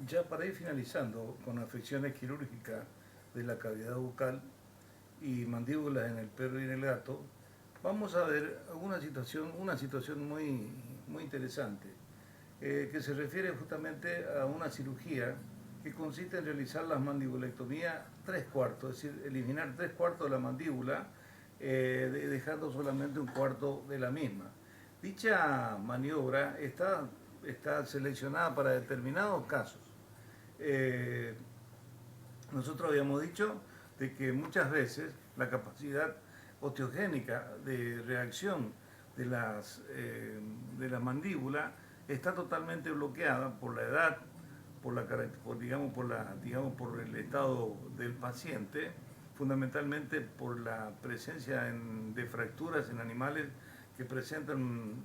Ya para ir finalizando con afecciones quirúrgicas de la cavidad bucal y mandíbulas en el perro y en el gato, vamos a ver una situación muy interesante, que se refiere justamente a una cirugía que consiste en realizar la mandibulectomía tres cuartos, es decir, eliminar tres cuartos de la mandíbula, dejando solamente un cuarto de la misma. Dicha maniobra está seleccionada para determinados casos. Eh, Nosotros habíamos dicho de que muchas veces la capacidad osteogénica de reacción de la mandíbula está totalmente bloqueada por la edad, por el estado del paciente, fundamentalmente por la presencia de fracturas en animales que presentan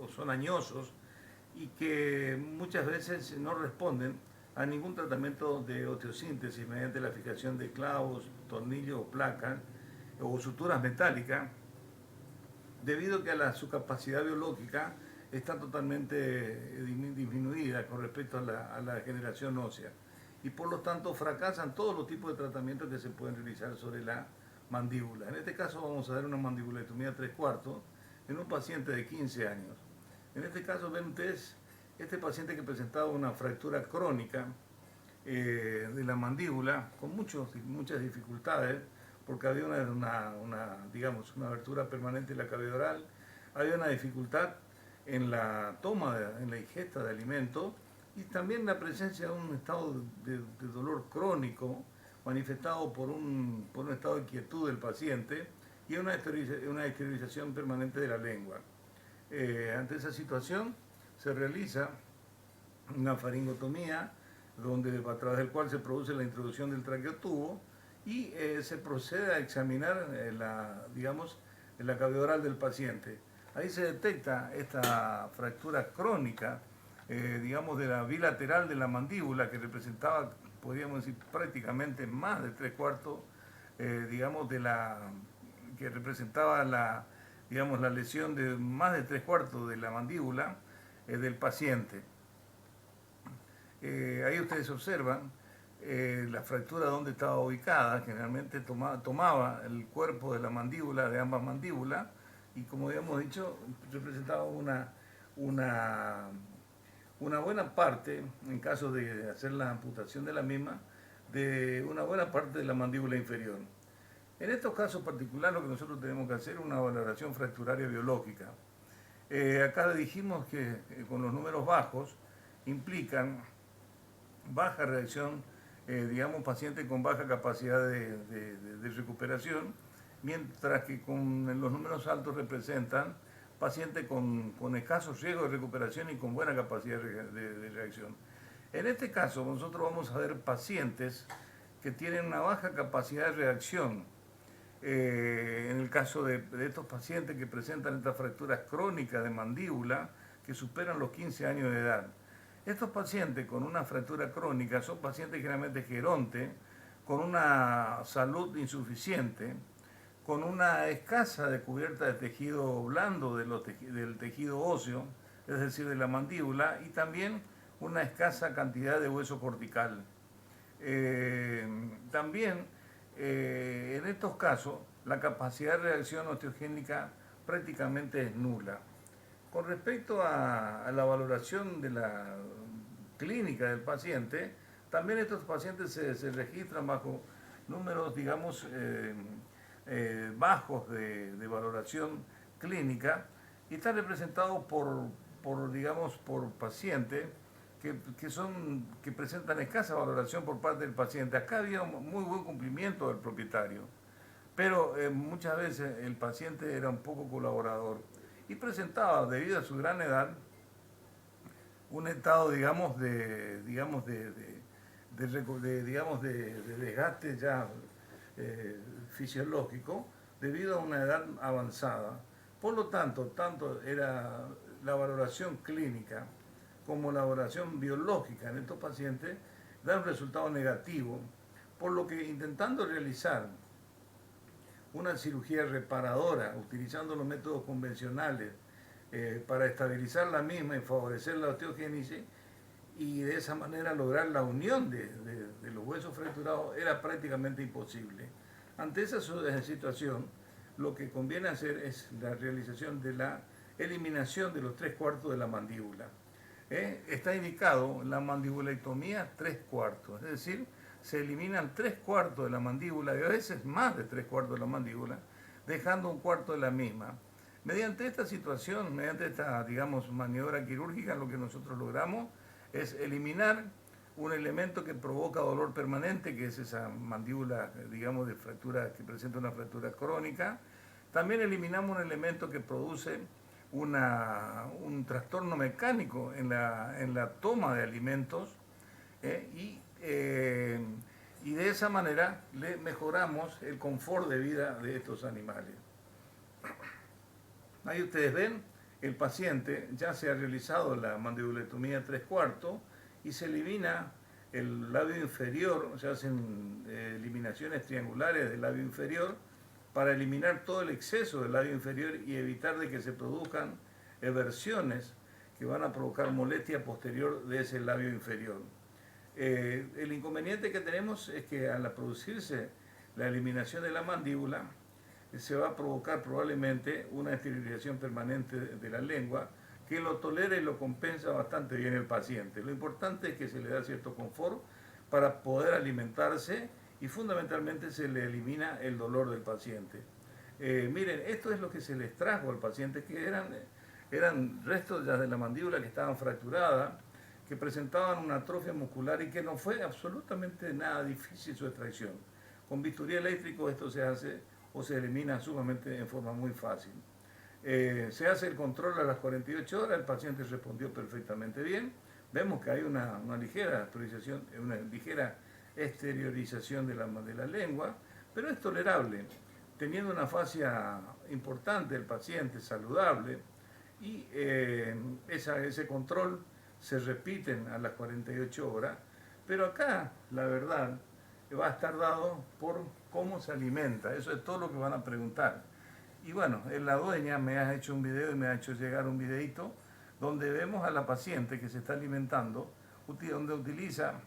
o son añosos y que muchas veces no responden a ningún tratamiento de osteosíntesis mediante la fijación de clavos, tornillos o placas o suturas metálicas, debido a que su capacidad biológica está totalmente disminuida con respecto a la generación ósea. Y por lo tanto fracasan todos los tipos de tratamientos que se pueden realizar sobre la mandíbula. En este caso vamos a dar una mandibulectomía 3/4 en un paciente de 15 años. En este caso ven ustedes este paciente que presentaba una fractura crónica de la mandíbula con muchas dificultades porque había digamos, una abertura permanente en la cavidad oral, había una dificultad en la en la ingesta de alimentos y también la presencia de un estado de dolor crónico manifestado por un estado de inquietud del paciente y una esterilización permanente de la lengua. Ante esa situación se realiza una faringotomía a través del cual se produce la introducción del traqueotubo y se procede a examinar digamos, la cavidad oral del paciente. Ahí se detecta esta fractura crónica, digamos, de la bilateral de la mandíbula que representaba, podríamos decir, prácticamente más de tres cuartos, digamos, que representaba digamos, la lesión de más de tres cuartos de la mandíbula del paciente. Ahí ustedes observan la fractura donde estaba ubicada, generalmente tomaba el cuerpo de la mandíbula, de ambas mandíbulas, y como habíamos dicho, representaba una, una buena parte, en caso de hacer la amputación de la misma, de una buena parte de la mandíbula inferior. En estos casos particulares lo que nosotros tenemos que hacer es una valoración fracturaria biológica. Acá dijimos que con los números bajos implican baja reacción, digamos, paciente con baja capacidad de recuperación, mientras que con los números altos representan pacientes con escasos riesgos de recuperación y con buena capacidad de reacción. En este caso, nosotros vamos a ver pacientes que tienen una baja capacidad de reacción. En el caso de estos pacientes que presentan estas fracturas crónicas de mandíbula que superan los 15 años de edad. Estos pacientes con una fractura crónica son pacientes generalmente gerontes, con una salud insuficiente, con una escasa descubierta de tejido blando del tejido óseo, es decir, de la mandíbula, y también una escasa cantidad de hueso cortical. También en estos casos la capacidad de reacción osteogénica prácticamente es nula. Con respecto a la valoración de la clínica del paciente, también estos pacientes se registran bajo números, digamos, bajos de valoración clínica y están representados digamos, por pacientes que presentan escasa valoración por parte del paciente. Acá había un muy buen cumplimiento del propietario, pero muchas veces el paciente era un poco colaborador y presentaba, debido a su gran edad, un estado, digamos, de desgaste ya fisiológico debido a una edad avanzada. Por lo tanto era la valoración clínica como la valoración biológica en estos pacientes da un resultado negativo, por lo que intentando realizar una cirugía reparadora utilizando los métodos convencionales para estabilizar la misma y favorecer la osteogénesis, y de esa manera lograr la unión de los huesos fracturados era prácticamente imposible. Ante esa situación, lo que conviene hacer es la realización de la eliminación de los 3/4 de la mandíbula. Está indicado la mandibulectomía 3/4, es decir, se eliminan 3/4 de la mandíbula y a veces más de 3/4 de la mandíbula, dejando 1/4 de la misma. Mediante esta situación, mediante esta, digamos, maniobra quirúrgica, lo que nosotros logramos es eliminar un elemento que provoca dolor permanente, que es esa mandíbula, digamos, de fractura, que presenta una fractura crónica. También eliminamos un elemento que produce un trastorno mecánico en la toma de alimentos, y de esa manera le mejoramos el confort de vida de estos animales. Ahí ustedes ven, el paciente ya se ha realizado la mandibulectomía 3/4 y se elimina el labio inferior, se hacen eliminaciones triangulares del labio inferior para eliminar todo el exceso del labio inferior y evitar de que se produzcan eversiones que van a provocar molestia posterior de ese labio inferior. El inconveniente que tenemos es que al producirse la eliminación de la mandíbula, se va a provocar probablemente una esterilización permanente de la lengua que lo tolera y lo compensa bastante bien el paciente. Lo importante es que se le da cierto confort para poder alimentarse y fundamentalmente se le elimina el dolor del paciente. Miren, esto es lo que se les trajo al paciente, que eran restos ya de la mandíbula que estaban fracturadas, que presentaban una atrofia muscular y que no fue absolutamente nada difícil su extracción. Con bisturí eléctrico esto se hace o se elimina sumamente en forma muy fácil. Se hace el control a las 48 horas, el paciente respondió perfectamente bien. Vemos que hay una ligera exteriorización de la lengua, pero es tolerable, teniendo una fascia importante el paciente, saludable, y ese control se repite a las 48 horas, pero acá, la verdad, va a estar dado por cómo se alimenta. Eso es todo lo que van a preguntar. Y bueno, la dueña me ha hecho un video y me ha hecho llegar un videito donde vemos a la paciente que se está alimentando, donde utiliza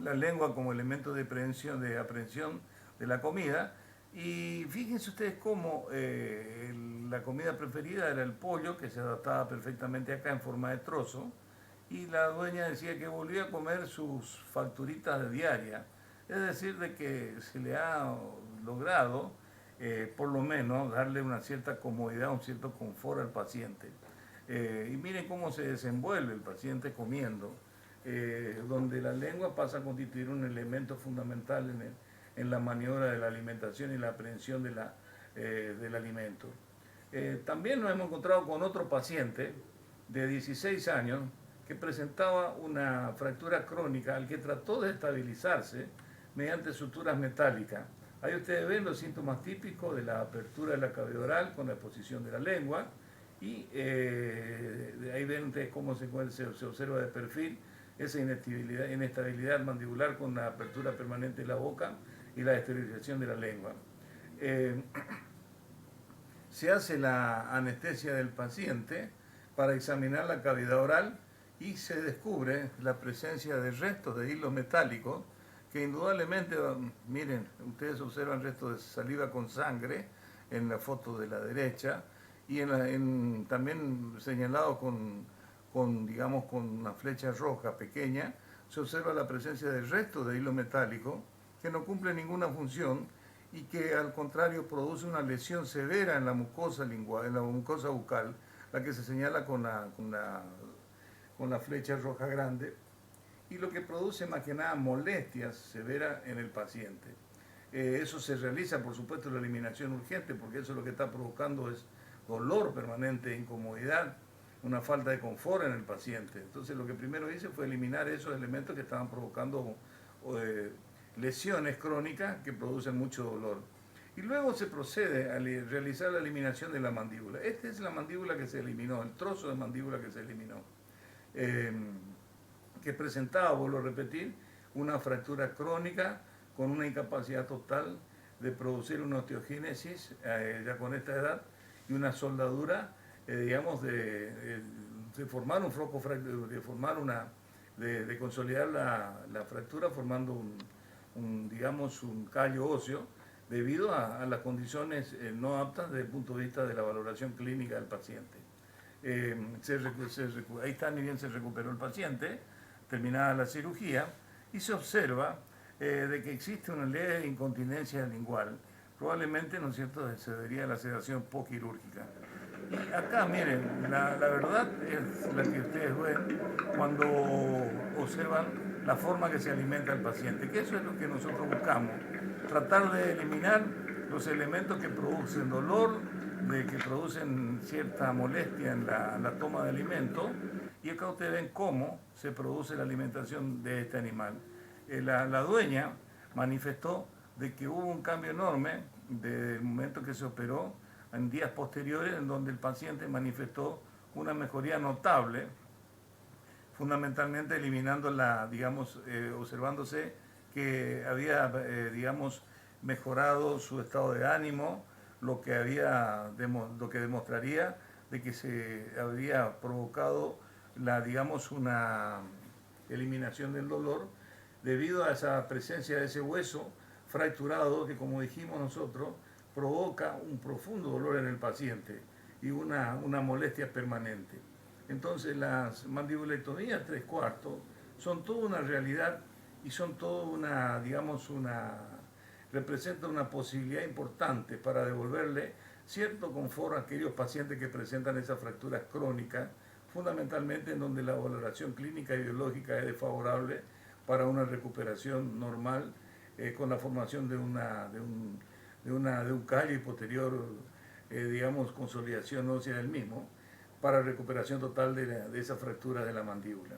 la lengua como elemento de aprehensión de la comida. Y fíjense ustedes cómo la comida preferida era el pollo, que se adaptaba perfectamente acá en forma de trozo, y la dueña decía que volvía a comer sus facturitas de diaria. Es decir, de que se le ha logrado, por lo menos, darle una cierta comodidad, un cierto confort al paciente. Y miren cómo se desenvuelve el paciente comiendo, donde la lengua pasa a constituir un elemento fundamental en la maniobra de la alimentación y la aprehensión del alimento. También nos hemos encontrado con otro paciente de 16 años que presentaba una fractura crónica al que trató de estabilizarse mediante suturas metálicas. Ahí ustedes ven los síntomas típicos de la apertura de la cavidad oral con la exposición de la lengua, y ahí ven ustedes cómo se observa de perfil esa inestabilidad mandibular con la apertura permanente de la boca y la esterilización de la lengua. Se hace la anestesia del paciente para examinar la cavidad oral y se descubre la presencia de restos de hilos metálicos que indudablemente, miren, ustedes observan restos de saliva con sangre en la foto de la derecha, y también señalado digamos, con una flecha roja pequeña, se observa la presencia de restos de hilo metálico que no cumple ninguna función y que al contrario produce una lesión severa en la mucosa lingual, en la mucosa bucal, la que se señala con la flecha roja grande, y lo que produce más que nada molestias severas en el paciente. Eso se realiza, por supuesto, la eliminación urgente, porque eso lo que está provocando es dolor permanente, incomodidad, una falta de confort en el paciente. Entonces lo que primero hice fue eliminar esos elementos que estaban provocando lesiones crónicas que producen mucho dolor. Y luego se procede a realizar la eliminación de la mandíbula. Esta es la mandíbula que se eliminó, el trozo de mandíbula que se eliminó, que presentaba, vuelvo a repetir, una fractura crónica con una incapacidad total de producir una osteogénesis ya con esta edad, y una soldadura, digamos, de formar un foco, de formar de consolidar la fractura formando digamos, un callo óseo debido a las condiciones no aptas desde el punto de vista de la valoración clínica del paciente. Ahí está, ni bien se recuperó el paciente, terminada la cirugía, y se observa de que existe una leve incontinencia lingual. Probablemente, ¿no es cierto?, se debería a la sedación postquirúrgica. Acá, miren, la verdad es la que ustedes ven cuando observan la forma que se alimenta el paciente, que eso es lo que nosotros buscamos, tratar de eliminar los elementos que producen dolor, que producen cierta molestia en la toma de alimento, y acá ustedes ven cómo se produce la alimentación de este animal. La dueña manifestó de que hubo un cambio enorme desde el momento que se operó en días posteriores, en donde el paciente manifestó una mejoría notable, fundamentalmente eliminando digamos, observándose que había, digamos, mejorado su estado de ánimo, lo que demostraría de que se habría provocado digamos, una eliminación del dolor debido a esa presencia de ese hueso fracturado que, como dijimos nosotros, provoca un profundo dolor en el paciente y una molestia permanente. Entonces las mandibulectomías 3/4 son toda una realidad y son toda digamos, representa una posibilidad importante para devolverle cierto confort a aquellos pacientes que presentan esas fracturas crónicas, fundamentalmente en donde la valoración clínica y biológica es desfavorable para una recuperación normal con la formación de un callo y posterior, digamos, consolidación ósea del mismo para recuperación total de esa fractura de la mandíbula.